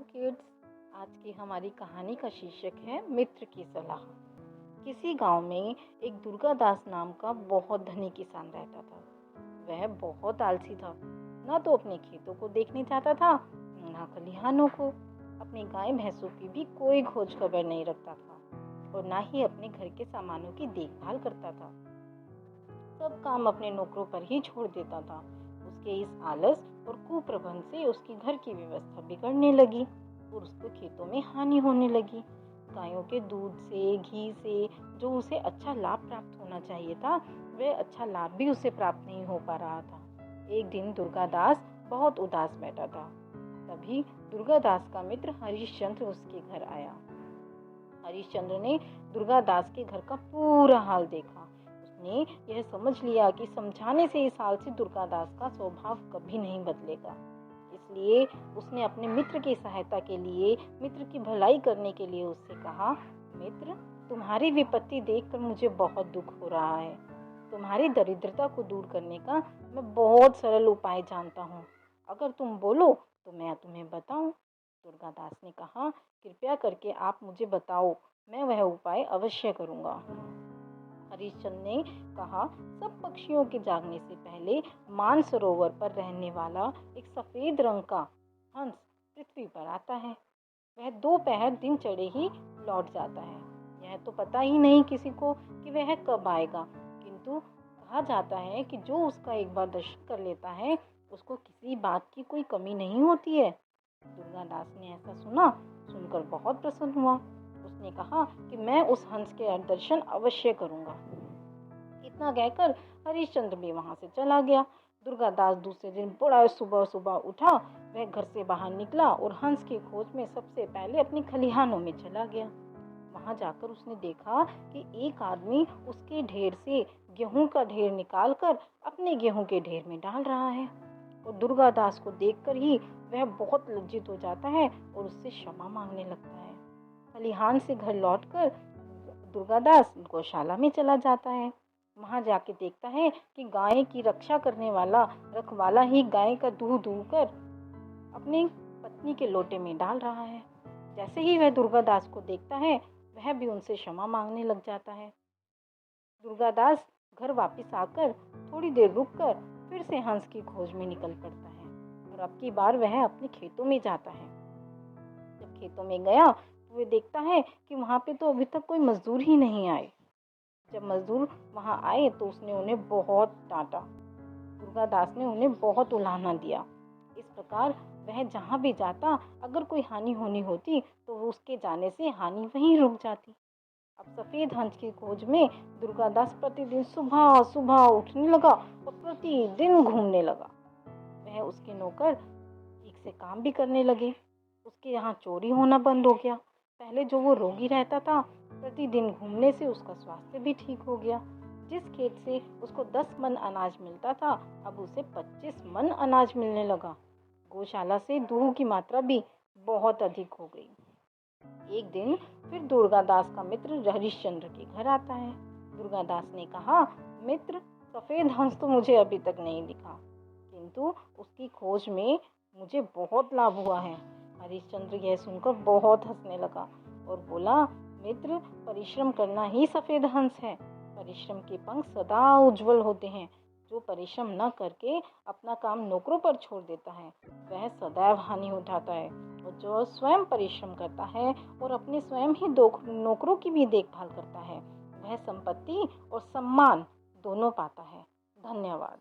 Kids, आज की हमारी कहानी का शीर्षक है मित्र की सलाह। किसी गांव में एक दुर्गादास नाम का बहुत धनी किसान रहता था। वह बहुत आलसी था। ना तो अपने खेतों को देखने जाता था, ना खलिहानों को। अपनी गाय भैंसों की भी कोई खोज खबर नहीं रखता था और ना ही अपने घर के सामानों की देखभाल करता था। सब काम अपने नौकरों पर ही छोड़ देता था। उसके इस आलस और कुप्रबंध से उसकी घर की व्यवस्था बिगड़ने लगी और उसको खेतों में हानि होने लगी। गायों के दूध से, घी से जो उसे अच्छा लाभ प्राप्त होना चाहिए था, वह अच्छा लाभ भी उसे प्राप्त नहीं हो पा रहा था। एक दिन दुर्गादास बहुत उदास बैठा था। तभी दुर्गादास का मित्र हरिश्चंद्र उसके घर आया। हरिश्चंद्र ने दुर्गादास के घर का पूरा हाल देखा। उसने यह समझ लिया कि समझाने से इस हाल से दुर्गादास का स्वभाव कभी नहीं बदलेगा। इसलिए उसने अपने मित्र की सहायता के लिए, मित्र की भलाई करने के लिए उससे कहा, मित्र, तुम्हारी विपत्ति देखकर मुझे बहुत दुख हो रहा है। तुम्हारी दरिद्रता को दूर करने का मैं बहुत सरल उपाय जानता हूँ। अगर तुम बोलो तो मैं तुम्हें बताऊं। दुर्गादास ने कहा, कृपया करके आप मुझे बताओ, मैं वह उपाय अवश्य करूंगा। हरिश्चंद्र ने कहा, सब पक्षियों के जागने से पहले मानसरोवर पर रहने वाला एक सफेद रंग का हंस पृथ्वी पर आता है। वह दोपहर दिन चढ़े ही लौट जाता है। यह तो पता ही नहीं किसी को कि वह कब आएगा, किंतु कहा जाता है कि जो उसका एक बार दर्शन कर लेता है, उसको किसी बात की कोई कमी नहीं होती है। दुर्गादास ने ऐसा सुनकर बहुत प्रसन्न हुआ। उसने कहा कि मैं उस हंस के दर्शन अवश्य करूंगा। इतना कहकर हरिश्चंद्र भी वहां से चला गया। दुर्गादास दूसरे दिन बड़ा सुबह सुबह उठा। वह घर से बाहर निकला और हंस की खोज में सबसे पहले अपनी खलिहानों में चला गया। वहां जाकर उसने देखा कि एक आदमी उसके ढेर से गेहूं का ढेर निकालकर अपने गेहूं के ढेर में डाल रहा है। और दुर्गादास को देखकर ही वह बहुत लज्जित हो जाता है और उससे क्षमा मांगने लगता है। खलिहान से घर लौटकर दुर्गादास गौशाला में चला जाता है। वहां जाके देखता है कि गाय की रक्षा करने वाला रखवाला ही गाय का दूध दूहकर अपनी पत्नी के लोटे में डाल रहा है। जैसे ही वह दुर्गादास को देखता है, वह भी उनसे क्षमा मांगने लग जाता है। दुर्गादास घर वापस आकर थोड़ी देर रुककर फिर से हंस की खोज में निकल पड़ता है और अब की बार वह अपने खेतों में जाता है। जब खेतों में गया तो वह देखता है कि वहां पे तो अभी तक कोई मजदूर ही नहीं आए। जब मजदूर वहां आए तो उसने उन्हें बहुत डांटा। दुर्गादास ने उन्हें बहुत उलाहना दिया। इस प्रकार वह जहां भी जाता, अगर कोई हानि होनी होती तो उसके जाने से हानि वहीं रुक जाती। अब सफेद हंस की खोज में दुर्गादास प्रतिदिन सुबह सुबह उठने लगा और प्रतिदिन घूमने लगा। वह उसके नौकर ठीक से काम भी करने लगे। उसके यहाँ चोरी होना बंद हो गया। पहले जो वो रोगी रहता था, प्रतिदिन घूमने से उसका स्वास्थ्य भी ठीक हो गया। जिस खेत से उसको 10 मन अनाज मिलता था, अब उसे 25 मन अनाज मिलने लगा। गौशाला से दूध की मात्रा भी बहुत अधिक हो गई। एक दिन फिर दुर्गादास का मित्र हरिश्चंद्र के घर आता है। दुर्गादास ने कहा, मित्र, सफेद हंस तो मुझे अभी तक नहीं दिखा, किंतु उसकी खोज में मुझे बहुत लाभ हुआ है। हरिश्चंद्र यह सुनकर बहुत हंसने लगा और बोला, मित्र, परिश्रम करना ही सफेद हंस है। परिश्रम के पंख सदा उज्जवल होते हैं। जो परिश्रम न करके अपना काम नौकरों पर छोड़ देता है, वह सदैव हानि उठाता है। और जो स्वयं परिश्रम करता है और अपने स्वयं ही नौकरों की भी देखभाल करता है, वह संपत्ति और सम्मान दोनों पाता है। धन्यवाद।